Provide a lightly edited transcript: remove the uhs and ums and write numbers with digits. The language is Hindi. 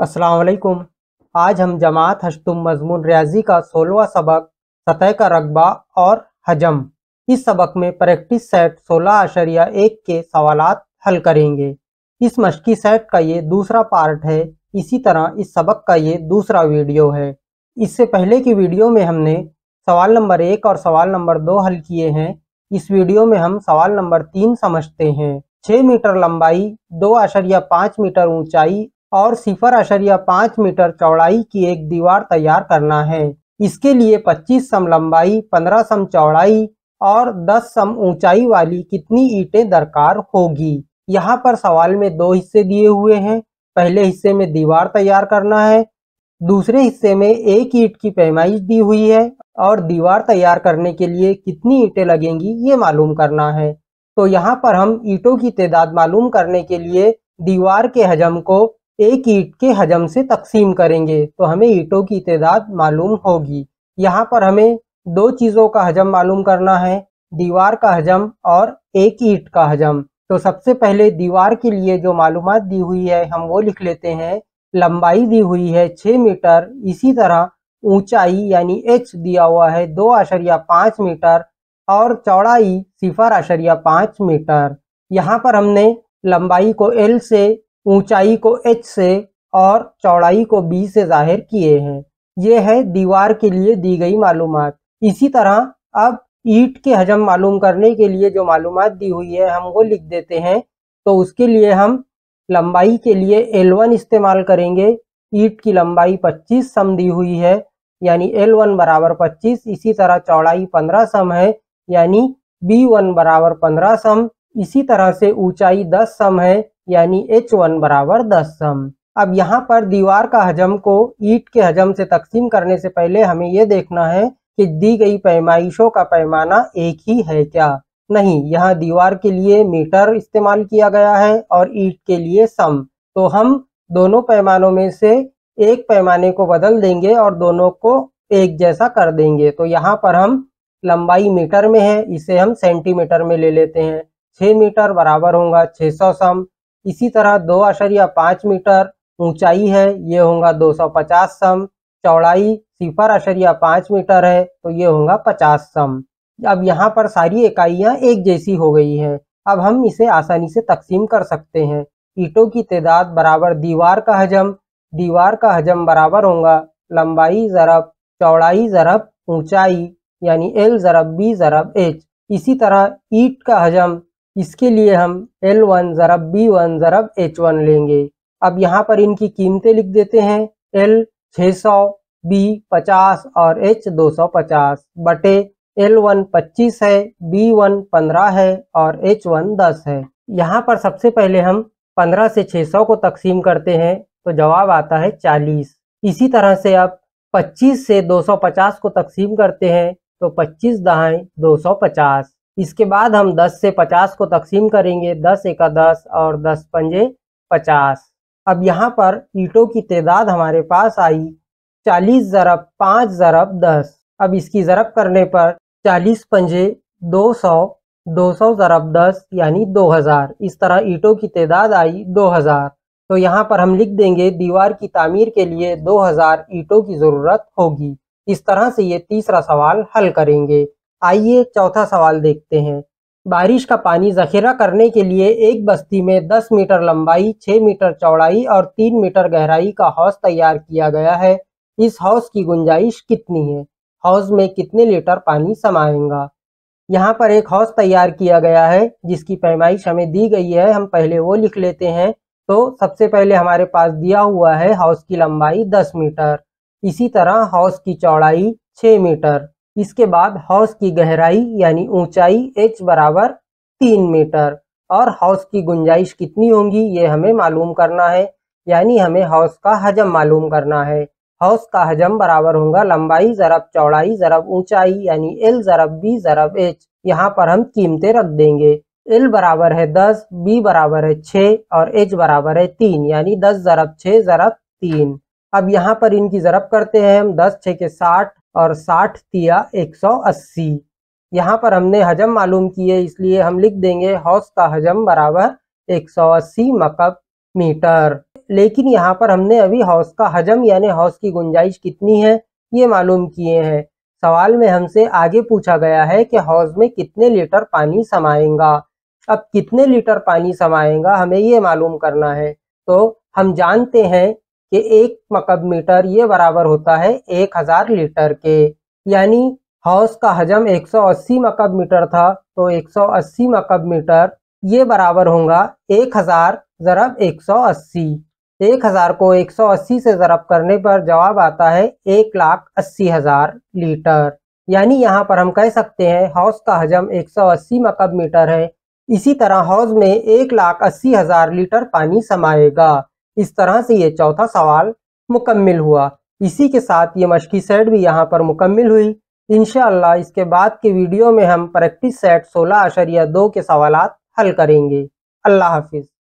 अस्सलाम वालेकुम। आज हम जमात हश्तुम मज़मून रियाजी का 16वां सबक सतह का रकबा और हजम। इस सबक में प्रैक्टिस सेट 16.1 के सवालात हल करेंगे। इस मश्की सेट का ये दूसरा पार्ट है। इसी तरह इस सबक का ये दूसरा वीडियो है। इससे पहले की वीडियो में हमने सवाल नंबर 1 और सवाल नंबर 2 हल किए हैं। इस वीडियो में हम सवाल नंबर 3 समझते हैं। 6 मीटर लंबाई, 2.5 मीटर ऊंचाई और 0.5 मीटर चौड़ाई की एक दीवार तैयार करना है। इसके लिए 25 सम लंबाई, 15 सम चौड़ाई और 10 सम ऊंचाई वाली कितनी ईंटें दरकार होगी। यहाँ पर सवाल में 2 हिस्से दिए हुए हैं। पहले हिस्से में दीवार तैयार करना है, दूसरे हिस्से में एक ईंट की पैमाइश दी हुई है और दीवार तैयार करने के लिए कितनी ईंटें लगेंगी ये मालूम करना है। तो यहाँ पर हम ईंटों की तादाद मालूम करने के लिए दीवार के हजम को एक ईंट के हजम से तकसीम करेंगे तो हमें ईंटों की तादाद मालूम होगी। यहाँ पर हमें 2 चीज़ों का हजम मालूम करना है, दीवार का हजम और एक ईंट का हजम। तो सबसे पहले दीवार के लिए जो मालूमात दी हुई है हम वो लिख लेते हैं। लंबाई दी हुई है 6 मीटर, इसी तरह ऊंचाई यानी h दिया हुआ है 2.5 मीटर और चौड़ाई 0.5 मीटर। यहाँ पर हमने लंबाई को L से, ऊंचाई को h से और चौड़ाई को b से जाहिर किए हैं। ये है दीवार के लिए दी गई मालूमात। इसी तरह अब ईंट के हजम मालूम करने के लिए जो मालूमात दी हुई है हम वो लिख देते हैं। तो उसके लिए हम लंबाई के लिए L1 इस्तेमाल करेंगे। ईंट की लंबाई 25 सम दी हुई है यानी L1 बराबर 25। इसी तरह चौड़ाई 15 सम है यानी B1 बराबर 15 सम। इसी तरह से ऊंचाई 10 सम है यानी H1 बराबर 10 सम। अब यहाँ पर दीवार का हजम को ईंट के हजम से तकसीम करने से पहले हमें यह देखना है कि दी गई पैमाइशों का पैमाना एक ही है क्या। नहीं, यहाँ दीवार के लिए मीटर इस्तेमाल किया गया है और ईंट के लिए सम। तो हम दोनों पैमानों में से एक पैमाने को बदल देंगे और दोनों को एक जैसा कर देंगे। तो यहाँ पर हम लंबाई मीटर में है, इसे हम सेंटीमीटर में ले लेते हैं। 6 मीटर बराबर होगा 600 सम। इसी तरह 2.5 मीटर ऊंचाई है, ये होगा 250 सम। चौड़ाई 0.5 मीटर है तो ये होगा 50 सम। अब यहाँ पर सारी इकाइयाँ एक जैसी हो गई हैं। अब हम इसे आसानी से तकसीम कर सकते हैं। ईंटों की तादाद बराबर दीवार का हजम। दीवार का हजम बराबर होगा लंबाई ज़रब चौड़ाई ज़रब ऊंचाई यानी L ज़रब B ज़रब H। इसी तरह ईंट का हजम, इसके लिए हम L1 ज़रब B1 ज़रब H1 लेंगे। अब यहाँ पर इनकी कीमतें लिख देते हैं। L 600, B 50 और H 250 बटे L1 25 है, B1 15 है और H1 10 है। यहाँ पर सबसे पहले हम 15 से 600 को तकसीम करते हैं तो जवाब आता है 40। इसी तरह से अब 25 से 250 को तकसीम करते हैं तो 25 दहाई 250। इसके बाद हम 10 से 50 को तकसीम करेंगे, 10 एका 10 और 10 पंजे 50। अब यहाँ पर ईंटों की तादाद हमारे पास आई 40 ज़रब 5 ज़रब 10। अब इसकी ज़रब करने पर 40 पंजे 200, 200 ज़रब 10 यानी 2000। इस तरह ईंटों की तादाद आई 2000। तो यहाँ पर हम लिख देंगे दीवार की तामीर के लिए 2000 ईंटों की ज़रूरत होगी। इस तरह से ये तीसरा सवाल हल करेंगे। आइए चौथा सवाल देखते हैं। बारिश का पानी ज़ख़ीरा करने के लिए एक बस्ती में 10 मीटर लंबाई, 6 मीटर चौड़ाई और 3 मीटर गहराई का हौज़ तैयार किया गया है। इस हौज़ की गुंजाइश कितनी है? हौज़ में कितने लीटर पानी समाएगा? यहाँ पर एक हौज़ तैयार किया गया है जिसकी पैमाइश हमें दी गई है, हम पहले वो लिख लेते हैं। तो सबसे पहले हमारे पास दिया हुआ है हौज़ की लंबाई 10 मीटर, इसी तरह हौज़ की चौड़ाई 6 मीटर, इसके बाद हौज़ की गहराई यानी ऊंचाई h बराबर 3 मीटर और हौज़ की गुंजाइश कितनी होंगी ये हमें मालूम करना है, यानी हमें हौज़ का हजम मालूम करना है। हौज़ का हजम बराबर होगा लंबाई ज़रब चौड़ाई ज़रब ऊंचाई यानी L ज़रब B ज़रब H। यहाँ पर हम कीमतें रख देंगे। L बराबर है 10, B बराबर है 6 और H बराबर है 3 यानी 10 ज़रब 6 ज़रब 3। अब यहाँ पर इनकी ज़रब करते हैं हम। 10 6 के 60 और 60 तिया 180। यहाँ पर हमने हजम मालूम किए इसलिए हम लिख देंगे हौज़ का हजम बराबर 180 मकब मीटर। लेकिन यहाँ पर हमने अभी हौज का हजम यानी हौज की गुंजाइश कितनी है ये मालूम किए हैं। सवाल में हमसे आगे पूछा गया है कि हौज में कितने लीटर पानी समाएगा। अब कितने लीटर पानी समाएगा हमें ये मालूम करना है। तो हम जानते हैं कि 1 मकब मीटर ये बराबर होता है 1000 लीटर के, यानी हौज का हजम 180 मकब मीटर था, तो 180 मकब मीटर ये बराबर होगा 1000 ज़रब 180। 1000 को 180 से ज़रब करने पर जवाब आता है 1,80,000 लीटर। यानी यहाँ पर हम कह सकते हैं हौज का हजम 180 मकब मीटर है। इसी तरह हौज में 1,80,000 लीटर पानी समाएगा। इस तरह से ये चौथा सवाल मुकम्मिल हुआ। इसी के साथ ये मश्की सेट भी यहाँ पर मुकम्मिल हुई। इंशाअल्लाह इसके बाद के वीडियो में हम प्रैक्टिस सेट 16.2 के सवालात हल करेंगे। अल्लाह हाफिज़।